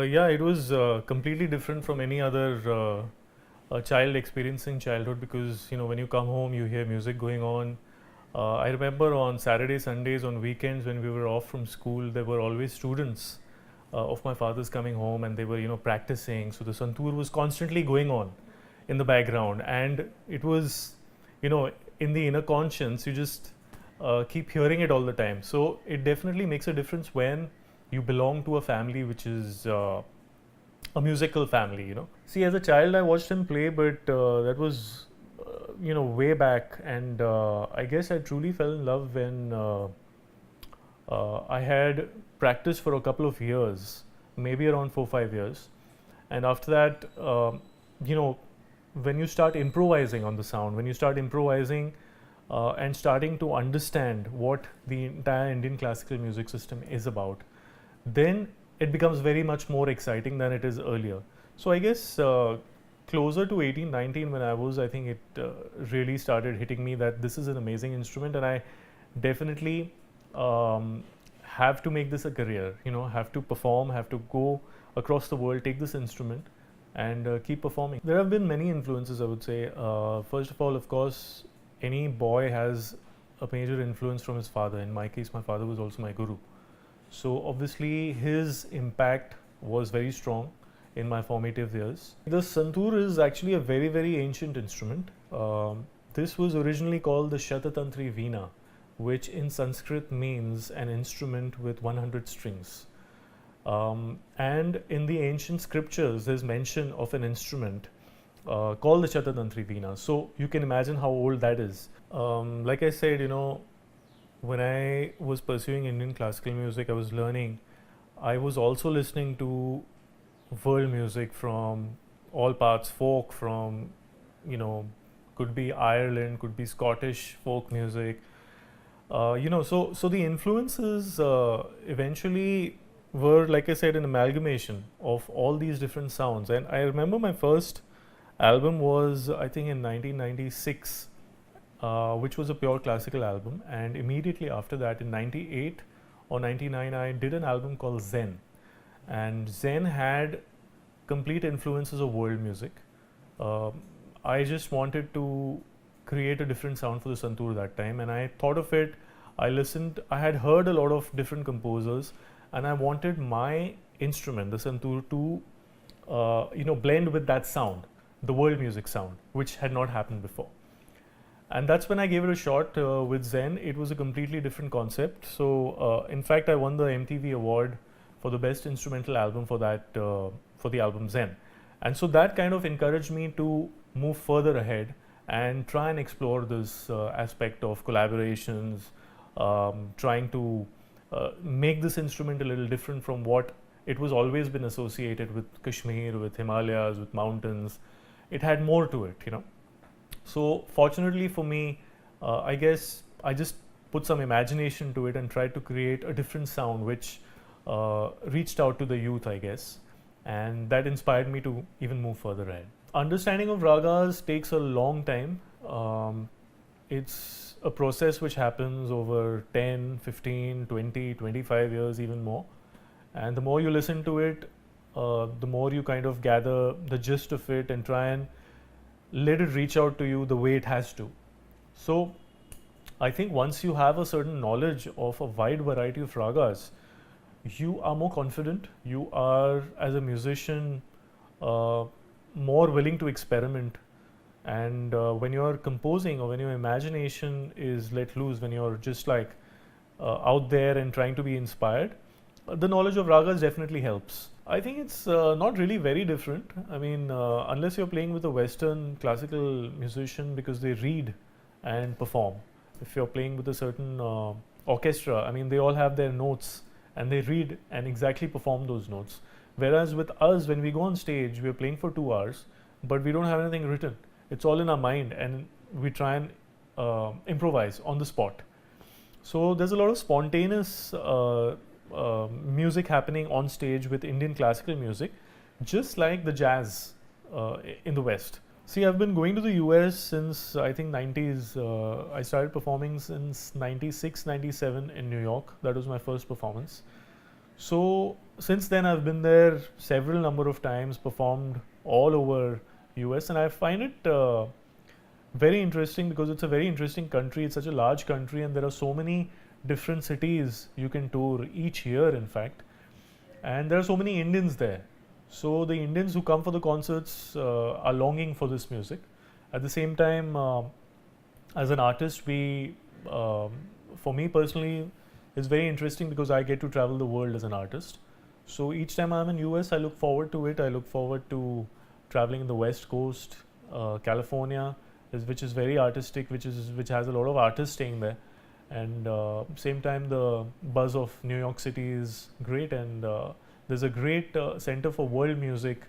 Yeah, it was completely different from any other a child experiencing childhood, because when you come home you hear music going on. I remember on Saturday, Sundays, on weekends when we were off from school, there were always students of my father's coming home, and they were practicing. So the santoor was constantly going on in the background, and it was you know in the inner conscience you just keep hearing it all the time. So it definitely makes a difference when you belong to a family which is a musical family. See, as a child I watched him play, but that was way back, and I guess I truly fell in love when I had practiced for a couple of years, maybe around 4 5 years, and after that, you know, when you start improvising on the sound, when you start improvising and starting to understand what the entire Indian classical music system is about, then it becomes very much more exciting than it is earlier. So I guess closer to 18, 19 when I think it really started hitting me that this is an amazing instrument, and I definitely have to make this a career, have to perform, have to go across the world, take this instrument and keep performing. There have been many influences, I would say. First of all, of course, any boy has a major influence from his father. In my case, my father was also my guru. So obviously his impact was very strong in my formative years. The santoor is actually a very, very ancient instrument. This was originally called the Shatatantri Veena, which in Sanskrit means an instrument with 100 strings. And in the ancient scriptures, there's mention of an instrument called the Shatatantri Veena. So you can imagine how old that is. Like I said, when I was pursuing Indian classical music, I was learning. I was also listening to world music from all parts, folk from, could be Ireland, could be Scottish folk music. So the influences eventually were, like I said, an amalgamation of all these different sounds. And I remember my first album was, I think, in 1996, which was a pure classical album. And immediately after that, in 98 or 99, I did an album called Zen. And Zen had complete influences of world music. I just wanted to create a different sound for the santoor that time, and I thought of it. I had heard a lot of different composers, and I wanted my instrument, the santoor, to blend with that sound, the world music sound, which had not happened before. And that's when I gave it a shot with Zen. It was a completely different concept. So in fact, I won the MTV award for the best instrumental album for the album Zen. And so that kind of encouraged me to move further ahead and try and explore this aspect of collaborations, trying to make this instrument a little different from what it was always been associated with: Kashmir, with Himalayas, with mountains. It had more to it, So fortunately for me, I guess I just put some imagination to it and tried to create a different sound which reached out to the youth, I guess, and that inspired me to even move further ahead. Understanding of ragas takes a long time. It's a process which happens over 10, 15, 20, 25 years, even more. And the more you listen to it, the more you kind of gather the gist of it and try and let it reach out to you the way it has to. So I think once you have a certain knowledge of a wide variety of ragas, you are more confident. You are, as a musician, more willing to experiment. And when you're composing, or when your imagination is let loose, when you're just like out there and trying to be inspired, the knowledge of ragas definitely helps. I think it's not really very different. I mean, unless you're playing with a Western classical musician, because they read and perform. If you're playing with a certain orchestra, I mean, they all have their notes and they read and exactly perform those notes. Whereas with us, when we go on stage, we're playing for 2 hours, but we don't have anything written. It's all in our mind, and we try and improvise on the spot. So there's a lot of spontaneous music happening on stage with Indian classical music, just like the jazz in the West. See, I've been going to the US since, I think, 90s. I started performing since 96, 97 in New York. That was my first performance. So since then, I've been there several number of times, performed all over US, and I find it very interesting because it's a very interesting country. It's such a large country, and there are so many different cities you can tour each year, in fact. And there are so many Indians there. So the Indians who come for the concerts are longing for this music. At the same time, as an artist, for me personally, it's very interesting because I get to travel the world as an artist. So each time I'm in US, I look forward to it. I look forward to traveling in the West Coast, California, which is very artistic, which has a lot of artists staying there. And same time, the buzz of New York City is great, and there's a great center for world music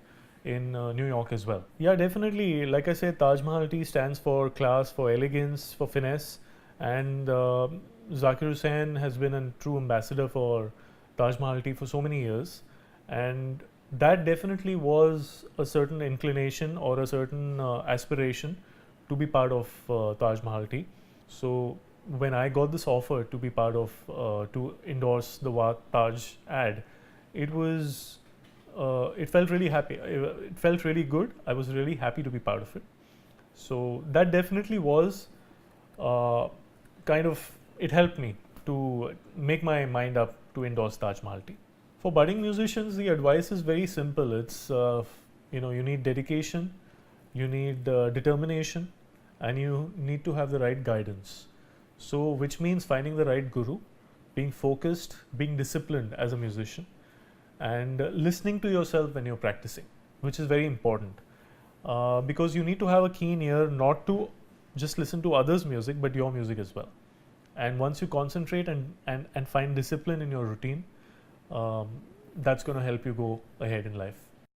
in New York as well. Yeah, definitely. Like I said, Taj Mahal tea stands for class, for elegance, for finesse, and Zakir Hussain has been a true ambassador for Taj Mahal tea for so many years, and that definitely was a certain inclination or a certain aspiration to be part of Taj Mahal tea. So when I got this offer to be part of to endorse the Taj ad, it was it felt really happy. It felt really good. I was really happy to be part of it. So that definitely was kind of, it helped me to make my mind up to endorse Taj Mahal tea. For budding musicians, the advice is very simple. It's you need dedication, you need determination, and you need to have the right guidance. So, which means finding the right guru, being focused, being disciplined as a musician, and listening to yourself when you're practicing, which is very important. Because you need to have a keen ear, not to just listen to others' music, but your music as well. And once you concentrate and find discipline in your routine, that's going to help you go ahead in life.